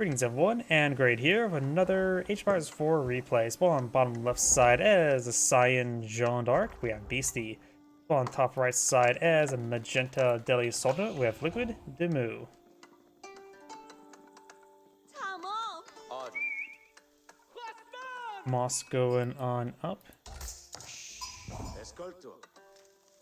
Greetings everyone, and great here with another H-Bars 4 replay. Spawn on bottom left side as a cyan Jeanne d'Arc, we have Beasty. Spawn on top right side as a magenta Deli Sultanate, we have Liquid.DeMu. Moss going on up.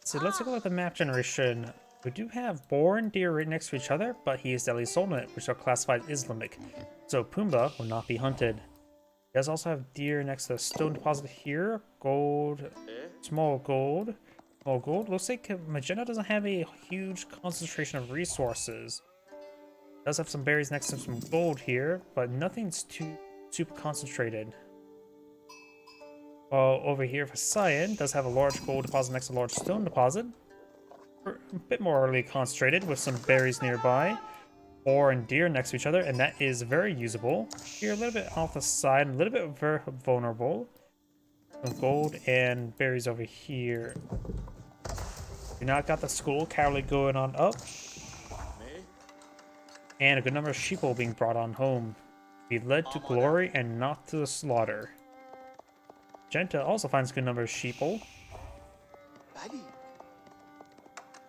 So let's take a look at the map generation. We do have boar and deer right next to each other, but he is Deli Sultanate, which are classified Islamic. So Pumbaa will not be hunted. He does also have deer next to the stone deposit here. Gold, small gold. Small gold. Looks like magenta doesn't have a huge concentration of resources. It does have some berries next to some gold here, but nothing's too super concentrated. While over here for cyan, does have a large gold deposit next to a large stone deposit. A bit more early concentrated with some berries nearby. Boar and deer next to each other, and that is very usable. Here a little bit off the side, a little bit very vulnerable. Some gold and berries over here. We now got the school cavalry going on up. And a good number of sheeple being brought on home. Be led to glory and not to the slaughter. Genta also finds a good number of sheeple.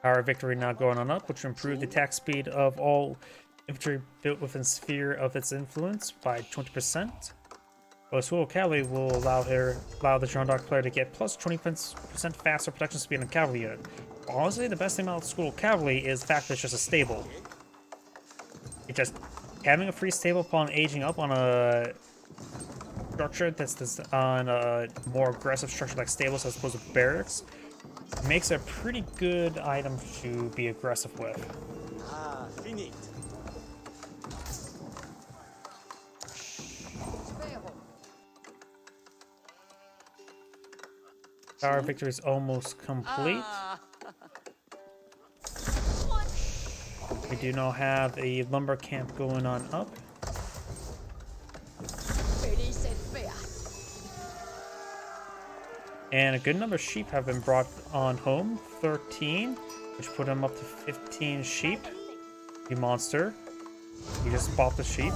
Our victory now going on up, which will improve the attack speed of all infantry built within sphere of its influence by 20%. Well, the School Cavalry will allow the Jeanne d'Arc player to get plus 20% faster production speed on cavalry unit. Honestly, the best thing about School Cavalry is the fact that it's just a stable. It's just having a free stable upon aging up on a structure that's on a more aggressive structure like stables as opposed to barracks. Makes a pretty good item to be aggressive with. Our victory is almost complete. We do now have a lumber camp going on up. And a good number of sheep have been brought on home, 13, which put him up to 15 sheep. You monster. You just bought the sheep.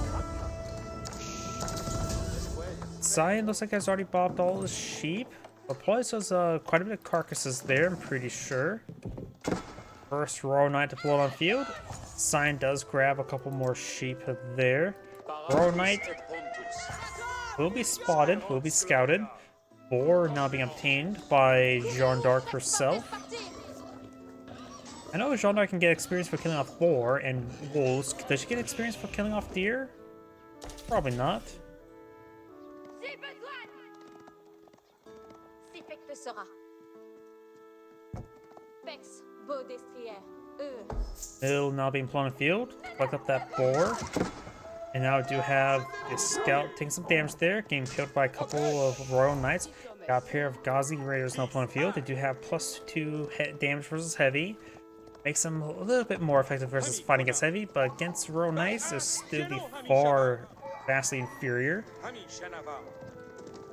Cyan looks like he's already bopped all the sheep. But probably has quite a bit of carcasses there, I'm pretty sure. First Royal Knight to blow on field. Cyan does grab a couple more sheep there. Royal Knight will be spotted, will be scouted. Boar now being obtained by Jeanne d'Arc herself. I know Jeanne d'Arc can get experience for killing off boar and wolves. Does she get experience for killing off deer? Probably not. It'll now be employed in the field. Collect up that boar. And now we do have the scout taking some damage there, getting killed by a couple of Royal Knights. Got a pair of Ghazi Raiders now playing field. They do have +2 damage versus heavy. Makes them a little bit more effective versus fighting against heavy, but against Royal Knights, they'll still be far vastly inferior.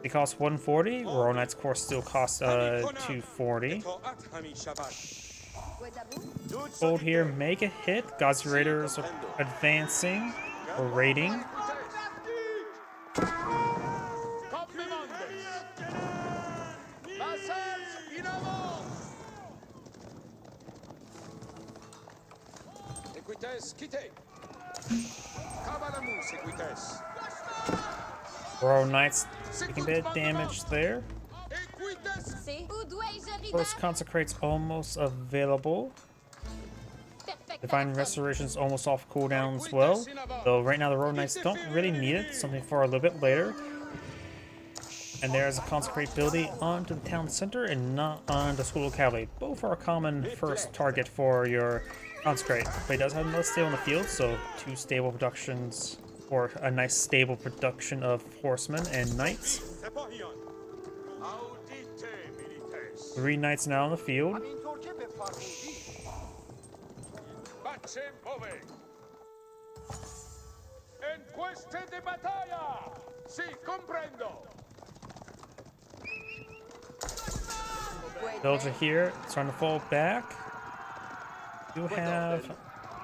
They cost 140. Royal Knights, of course, still cost 240. Gold here, make a hit. Ghazi Raiders are advancing. Or raiding. Royal Knights taking a bit of damage there. First Consecrate's almost available. Divine Restoration is almost off cooldown as well. Though right now the Royal Knights don't really need it. Something for a little bit later. And there's a Consecrate ability onto the town center and not on the School Cavalry. Both are a common first target for your Consecrate. But he does have another stable in the field, so 2 stable productions, or a nice stable production of horsemen and knights. 3 knights now in the field. Village are here, starting to fall back. Do have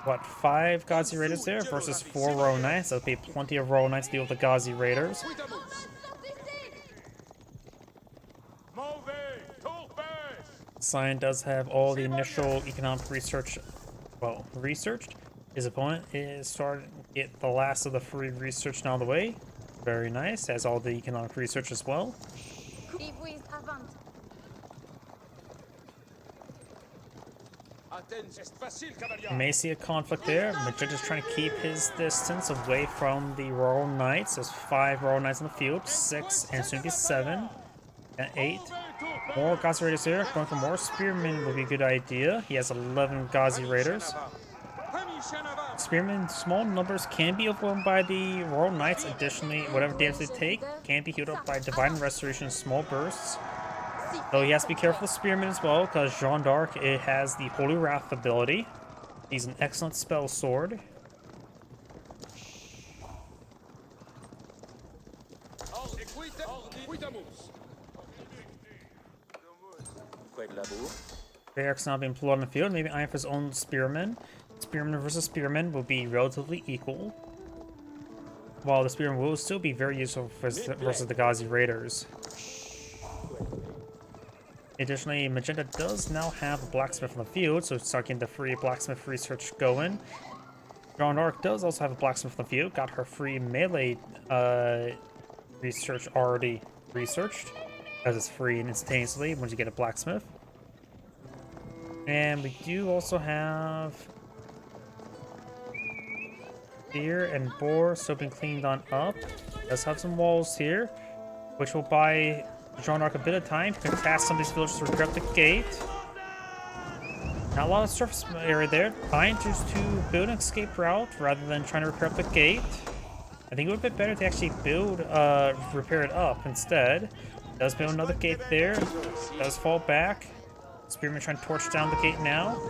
what, 5 Gazi Raiders there versus 4 Royal Knights. That'll be plenty of Royal Knights to deal with the Gazi Raiders. Cyan does have all the initial economic research, well, researched. His opponent is starting to get the last of the free research now the way. Very nice, has all the economic research as well. You may see a conflict there. Magenda's trying to keep his distance away from the Royal Knights. There's 5 Royal Knights in the field, 6 and soon to be 7 and 8. More Gazi Raiders here. Going for more Spearmen would be a good idea. He has 11 Gazi Raiders. Spearmen, small numbers can be overwhelmed by the Royal Knights. Additionally, whatever damage they take can be healed up by Divine Restoration in small bursts. Though he has to be careful with Spearmen as well, because Jeanne d'Arc, it has the Holy Wrath ability. He's an excellent spell sword. Barracks now being pulled on the field. Maybe eyeing for his own Spearmen. Spearmen versus Spearmen will be relatively equal, while the Spearmen will still be very useful versus the Gazi Raiders. Additionally, Magenta does now have a blacksmith in the field, so start getting the free blacksmith research going. Jeanne d'Arc does also have a blacksmith in the field, got her free melee research already researched, as it's free and instantaneously once you get a blacksmith. And we do also have Deer and Boar still being cleaned on up. Does have some walls here, which will buy Jeanne d'Arc a bit of time to task some of these villagers to repair up the gate. Not a lot of surface area there. Fine, just to build an escape route rather than trying to repair up the gate. I think it would be better to actually build, repair it up instead. Does build another gate there. Does fall back. Spearman trying to torch down the gate now.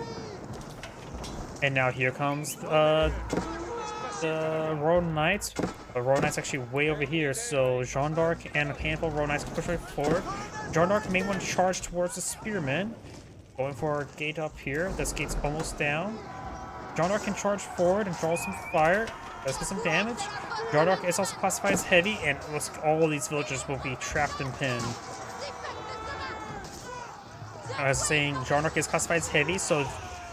And now here comes the Royal Knights. The Royal Knights actually way over here, so Jeanne d'Arc and a handful of Royal Knights push right forward. Jeanne d'Arc may want to charge towards the Spearmen. Going for a gate up here. This gate's almost down. Jeanne d'Arc can charge forward and draw some fire. Does get some damage. Jeanne d'Arc is also classified as heavy, and it looks like all of these villagers will be trapped and pinned. I was saying Jeanne d'Arc is classified as heavy, so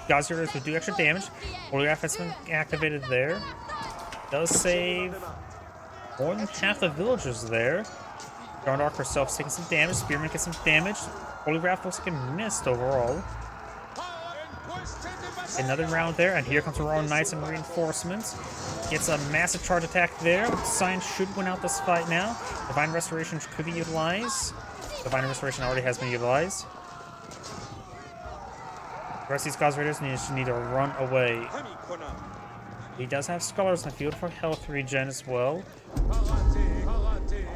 Gazi Raiders will do extra damage. Holy Wrath has been activated there. Does save more than half the villagers there. Jeanne d'Arc herself taking some damage. Spearman gets some damage. Holy Wrath looks like a missed overall. Another round there, and here comes the Royal Knights and reinforcements. Gets a massive charge attack there. Cyan should win out this fight now. Divine Restoration could be utilized. Divine Restoration already has been utilized. The rest of these Gazi Raiders need to run away. He does have Scholars in the field for health regen as well.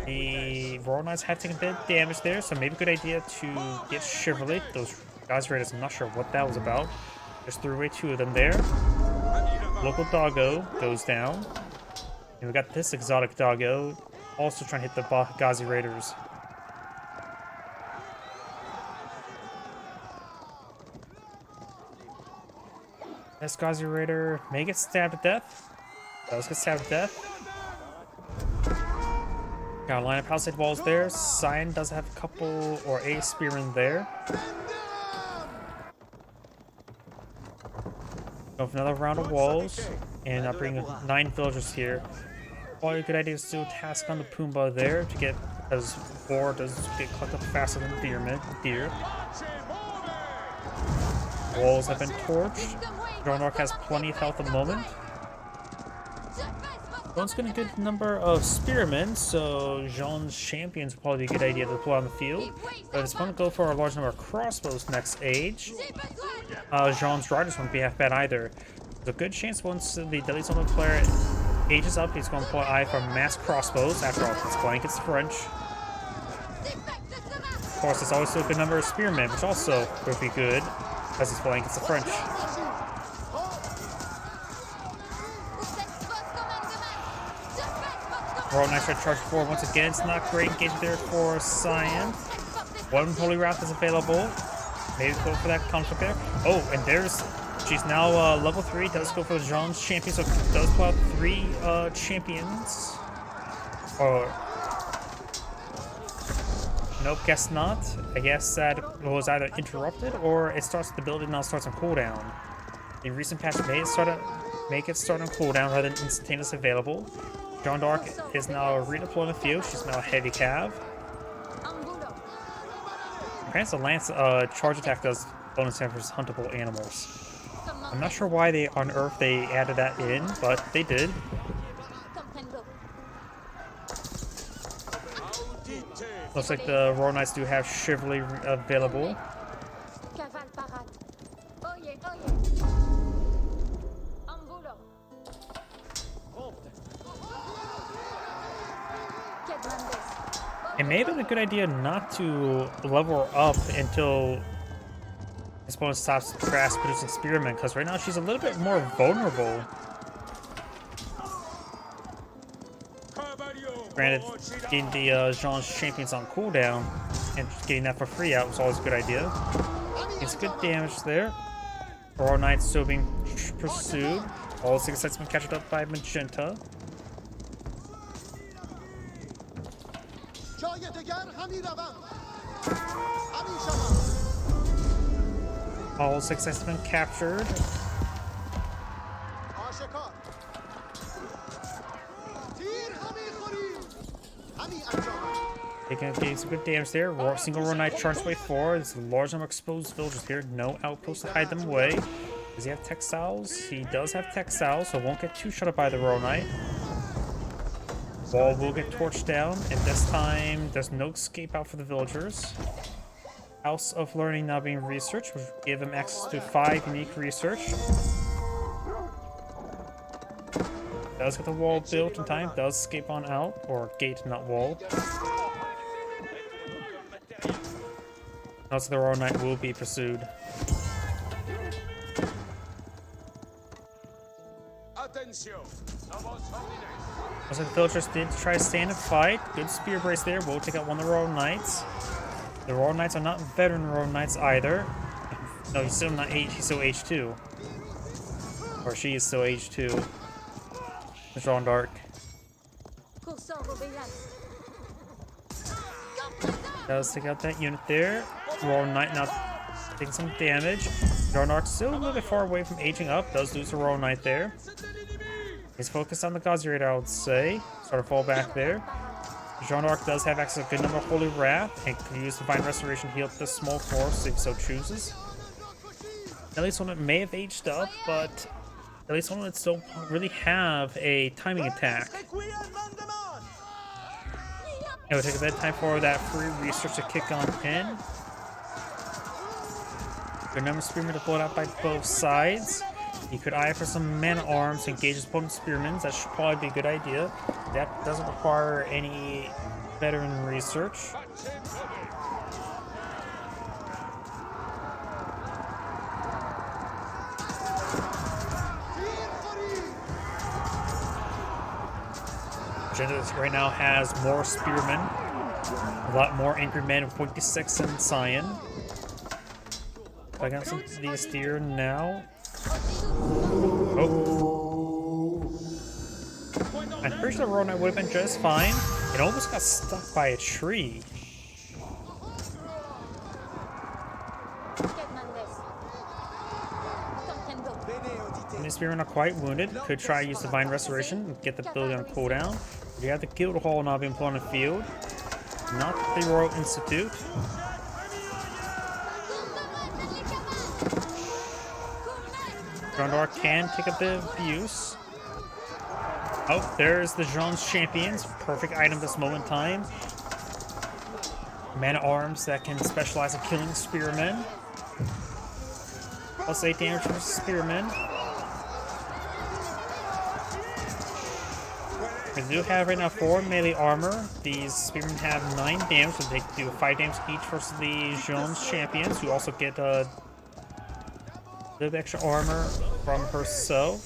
The Royal Knights have taken a bit of damage there, so maybe a good idea to get Chivalry. Those Gazi Raiders, I'm not sure what that was about. Just threw away 2 of them there. Local Doggo goes down. And we got this exotic Doggo also trying to hit the Gazi Raiders. This Gazi Raider may get stabbed to death. Does get stabbed to death. Got a line of palisade walls there. Cyan does have a couple or a Spearman there. Go for another round of walls. And I'll bring 9 villagers here. Probably a good idea is to task on the Pumbaa there to get, as Boar does get collected up faster than deer. Walls have been torched. Jeanne d'Arc has plenty of health at the moment. Jeanne's got a good number of Spearmen, so Jeanne's champions will probably be a good idea to deploy on the field. But if it's going to go for a large number of crossbows next age, Jeanne's riders won't be half bad either. There's a good chance once the Deadly Summon player ages up, he's going to pull eye for mass crossbows. After all, he's playing against the French. Of course, there's always still a good number of Spearmen, which also would be good, as he's playing against the French. Royal Knights try to charge forward once again. It's not great engagement there for Cyan. 1 Holy Wrath is available. Maybe go for that conflict there. Oh, and there's She's now level 3, does go for the Jeanne's champion, so does pull out 3 champions. Or nope, guess not. I guess that was either interrupted or it starts the build and now starts on cooldown. The recent patch make it start on cooldown rather than instantaneous available. Jeanne d'Arc is now redeployed in the field. She's now a heavy cav. Apparently, the Lance charge attack does bonus damage for huntable animals. I'm not sure why on Earth they added that in, but they did. Looks like the Royal Knights do have Chivalry available. It may have been a good idea not to level her up until this opponent stops fast producing spearmen, because right now she's a little bit more vulnerable. Granted, getting the Jeanne's champions on cooldown and getting that for free out was always a good idea. It's good damage there. Royal Knights still being pursued. All 6 sets been captured up by Magenta. All 6 sets have been captured. Taking some good damage there. Single Royal Knight charges way forward. There's a large number of exposed villagers here. No outpost to hide them away. Does he have textiles? He does have textiles, so won't get too shut up by the Royal Knight. Wall will get torched down, and this time there's no escape out for the villagers. House of Learning now being researched, which will give him access to 5 unique research. Does get the wall built in time, does escape on out, or gate, not wall. Also, the Royal Knight will be pursued. Also, the villagers did try to stand and fight. Good spear brace there. We'll take out one of the Royal Knights. The Royal Knights are not veteran Royal Knights either. No, he's still not H. He's still H2. Or she is still H2. Jeanne d'Arc. Does take out that unit there. Royal Knight now taking some damage. Jeanne d'Arc still a little bit far away from aging up. Does lose a Royal Knight there. He's focused on the Gauzy, I would say. Sort of fall back there. Jeanne d'Arc does have access to a good number of Holy Wrath and can use Divine Restoration to heal up this small force if so chooses. At least one that may have aged up, but at least one that still really have a timing attack. It would take a bit of time for that free research to kick on in. Good number of spearmen deployed out by both sides. You could eye for some man-at-arms to engage his opponent's spearmen. That should probably be a good idea. That doesn't require any veteran research. Magenta right now has more spearmen, a lot more angry men with 0.6 and Cyan. I got some of these here now. Oh. I'm pretty sure the Royal Knight would have been just fine. It almost got stuck by a tree. And the spearmen are quite wounded. Could try to use Divine Restoration and get the building on cooldown. We have the Guild Hall now being put on the field. Not the Royal Institute. Jeanne d'Arc can take a bit of abuse. Oh, there's the Jeanne's champions. Perfect item this moment in time. Man-at-arms that can specialize in killing spearmen. Plus 8 damage from spearmen. We do have right now 4 melee armor. These spearmen have 9 damage, so they do 5 damage each versus the Jeanne's champions, who also get a little extra armor from herself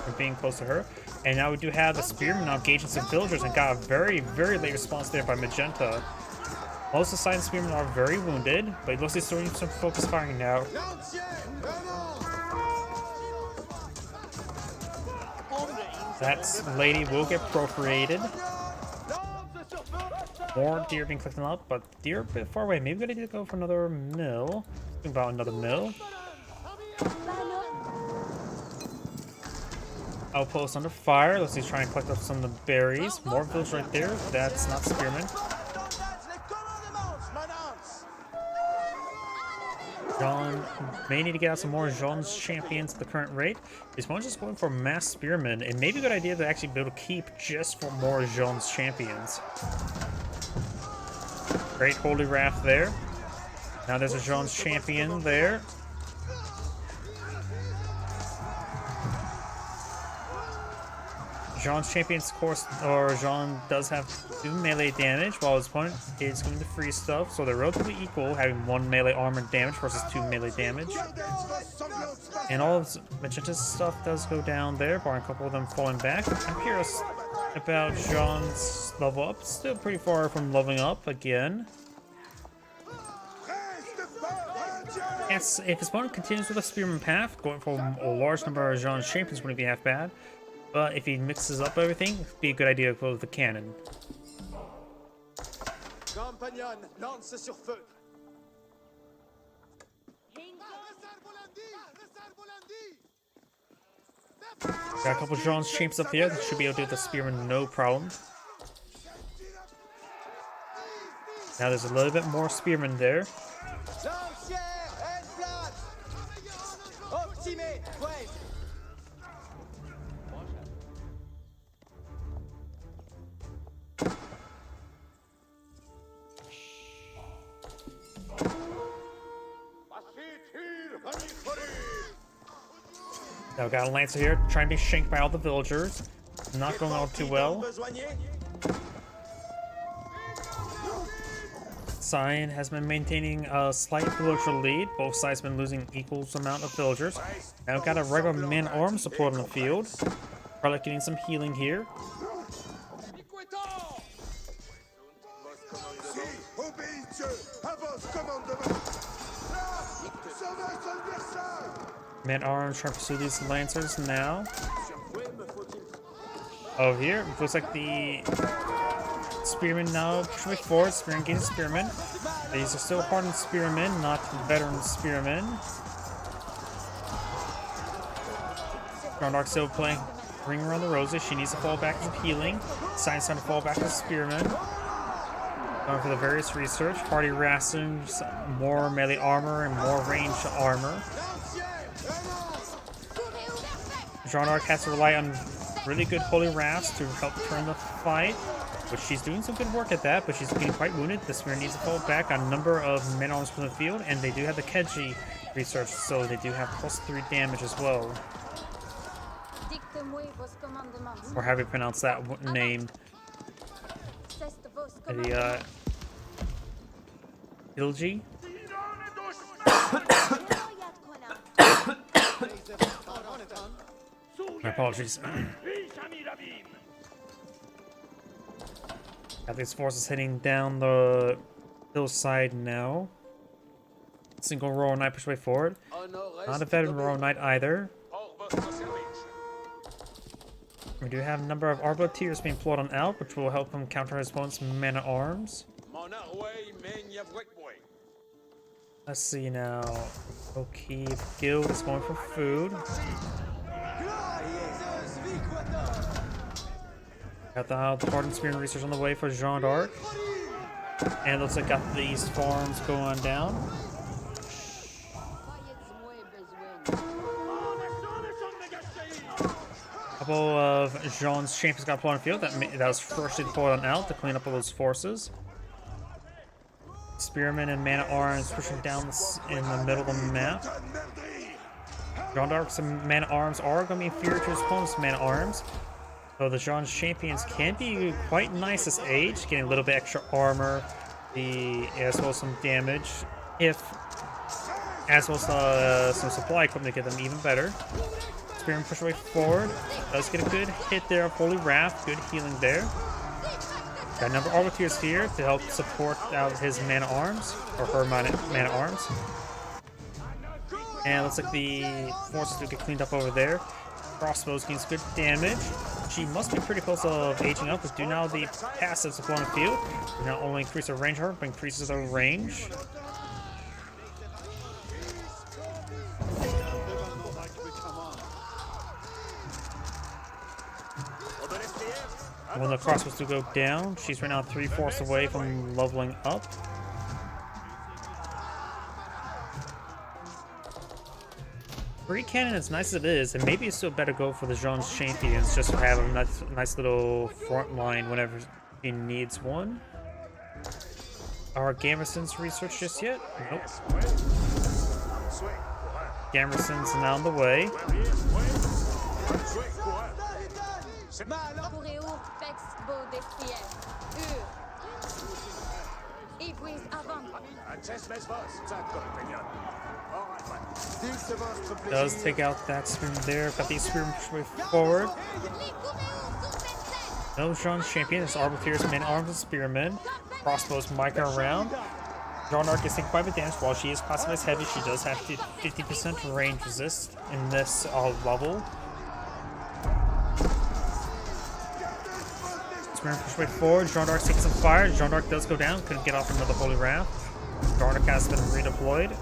for being close to her. And now we do have the spearmen now engaging some villagers and got a very, very late response there by Magenta. Most of the silent spearmen are very wounded, but it looks like he's doing some focus firing now. That lady will get procreated. More deer being collected up, but deer a bit far away. Maybe we need to go for another mill. Think about another mill. Outpost under fire. Let's see, try and collect up some of the berries. More village right there. That's not spearmen. Jeanne may need to get out some more Jeanne's champions at the current rate. Is one just going for mass spearmen? It may be a good idea to actually be able to keep just for more Jeanne's champions. Great holy raft there. Now there's a Jeanne's champion there. Jeanne's champions, of course, or Jeanne does have 2 melee damage, while his opponent is going to free stuff, so they're relatively equal, having 1 melee armor damage versus 2 melee damage. And all of Magenta's stuff does go down there, barring a couple of them falling back. I'm curious about Jeanne's level up. Still pretty far from leveling up again. Yes, if his opponent continues with a spearman path, going for a large number of Jeanne's champions wouldn't be half bad. But if he mixes up everything, it'd be a good idea to go with the cannon. Got a couple of Jeanne's champs up here that should be able to do the spearman no problem. Now there's a little bit more spearmen there. Now we got a Lancer here, trying to be shanked by all the villagers. Not going all too well. Cyan has been maintaining a slight villager lead. Both sides have been losing equal amount of villagers. Now we've got a regular man-arm support on the field. Probably getting some healing here. Man-arms trying to pursue these Lancers now. Over here, looks like the Spearmen now pushing forward. Spearman gains Spearman. These are still hardened Spearmen, not veteran Spearmen. Dark still playing Ring Around the Roses. She needs to fall back to healing. Cyan's trying to fall back to Spearman. Going for the various research. Hardy rations, more melee armor, and more ranged armor. Jeanne d'Arc has to rely on really good holy rafts to help turn the fight, which she's doing some good work at that, but she's getting quite wounded. The Spear needs to fall back on a number of men-arms from the field, and they do have the Keji research, so they do have +3 damage as well. Or how do we pronounce that name? The, Ilji? My apologies. Got these forces heading down the hillside now. Single Royal Knight push way forward. Not a veteran Royal Knight either. We do have a number of Arbaleteers being plotted on out, which will help him counter his opponent's men-at-arms. Let's see now. O'Keefe Guild is going for food. Got the Hardened Spear research on the way for Jeanne d'Arc. And it looks like got these farms going down. A couple of Jeanne's champions got put on the field. That was freshly deployed on out to clean up all those forces. Spearmen and Man-at-Arms pushing down in the middle of the map. Jeanne d'Arc's Man-at-Arms are going to be inferior to his opponent's Man-at-Arms. So the Jeanne's champions can be quite nice this age, getting a little bit extra armor, as well as some damage, as well as some supply equipment to get them even better. Spearman push away forward, does get a good hit there of Holy Wrath, good healing there. Got a number of Arbaleteers here to help support out his Man-at-Arms, or her Man-at-Arms. And it looks like the forces do get cleaned up over there. Crossbows gains good damage. she must be pretty close to aging up, because do now the passives of on the field. Do not only increase her range, but increases her range. When the crossbows do go down, she's right now 3/4 away from leveling up. Free cannon, as nice as it is, and maybe it's still better go for the Jeanne's champions just to have a nice little front line whenever she needs one. Are Gamerson's research just yet? Nope. Gamerson's now on the way. Does take out that spearman there. Got these spearmen pushed forward. No Jeanne's champion. It's Arbiter's main arms and spearmen. Crossbows mica around. Jeanne d'Arc is taking quite a bit of damage. While she is classified as heavy, she does have 50% range resist in this level. Spearman pushed way forward. Jeanne d'Arc taking some fire. Jeanne d'Arc does go down. Couldn't get off another Holy Wrath. Jeanne d'Arc has been redeployed.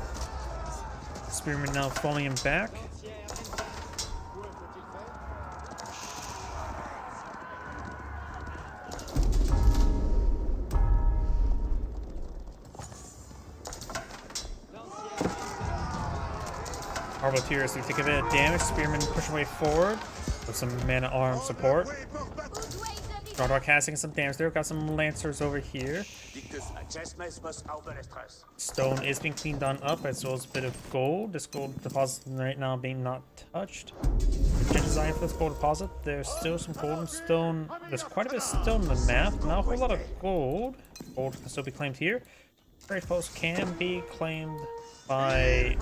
Spearman now falling him back. Arbiteers do take a bit of damage. Spearman pushing way forward with some mana arm support. Jeanne d'Arc has taken some damage there. We've got some Lancers over here. Stone is being cleaned on up, as well as a bit of gold. This gold deposit right now being not touched. Gen design for this gold deposit. There's still some golden stone. There's quite a bit of stone in the map. Not a whole lot of gold. Gold can still be claimed here. Trade post can be claimed by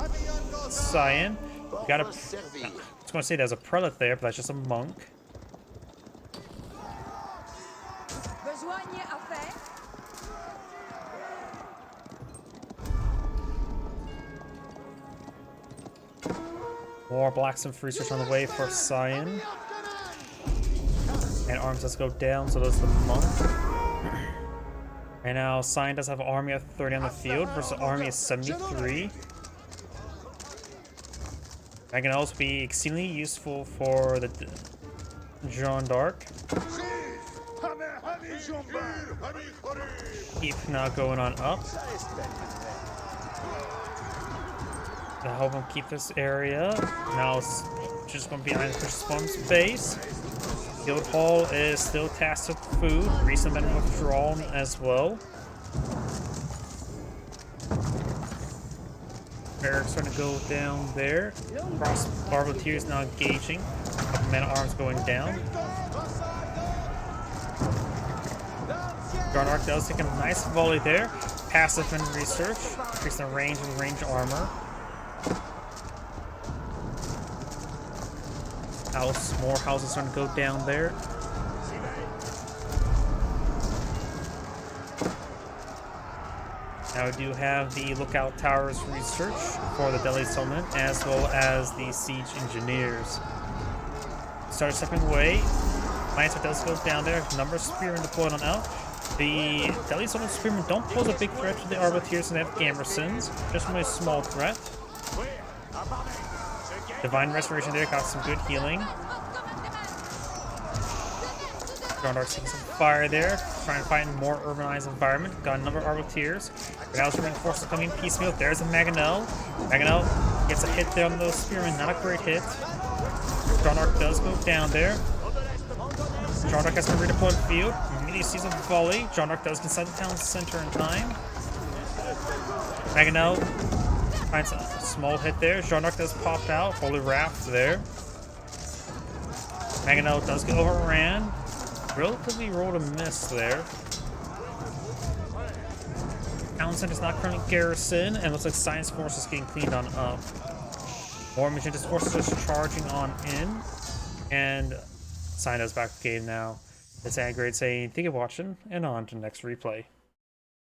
Cyan. We got a. I was going to say there's a prelate there, but that's just a monk. More blacksmith research on the way for Cyan. And arms does go down, so does the monk. And now Cyan does have an army of 30 on the field versus an army of 73. That can also be exceedingly useful for the Jeanne d'Arc. Keep now going on up. To help him keep this area. Now it's just going to be behind the Spawn's base. Guild Hall is still tasked with food. Recently been withdrawn as well. Barracks starting to go down there. Cross Arbiteers now engaging. Couple men at arms going down. Jeanne d'Arc does take a nice volley there. Passive and research. Increasing the range and range armor. More houses starting to go down there. Now we do have the lookout towers research for the Delhi Sultanate, as well as the siege engineers. Start stepping away. Lancer does go down there. Number of spearmen deployed on out. The Delhi Sultanate spearmen don't pose a big threat to the Arbiteers, and they have Gamersons. Just a small threat. Divine Restoration there, got some good healing. Jeanne d'Arc taking some fire there, trying to find a more urbanized environment. Got a number of Arbiteers. Now reinforcements coming piecemeal. There's a Maganel. Maganel gets a hit there on those spearmen, not a great hit. Jeanne d'Arc does go down there. Jeanne d'Arc has been redeployed to the field. Immediately sees a volley. Jeanne d'Arc does get inside the town center in time. Maganel finds a small hit there. Jeanne d'Arc does pop out. Holy Wrath there. Maganel does get overran. Relatively rolled a miss there. Town Center's not currently garrison, and looks like Science Force is getting cleaned on up. More Magenta's forces just charging on in, and Science back to the game now. It's Aggrade saying, thank you for watching, and on to the next replay.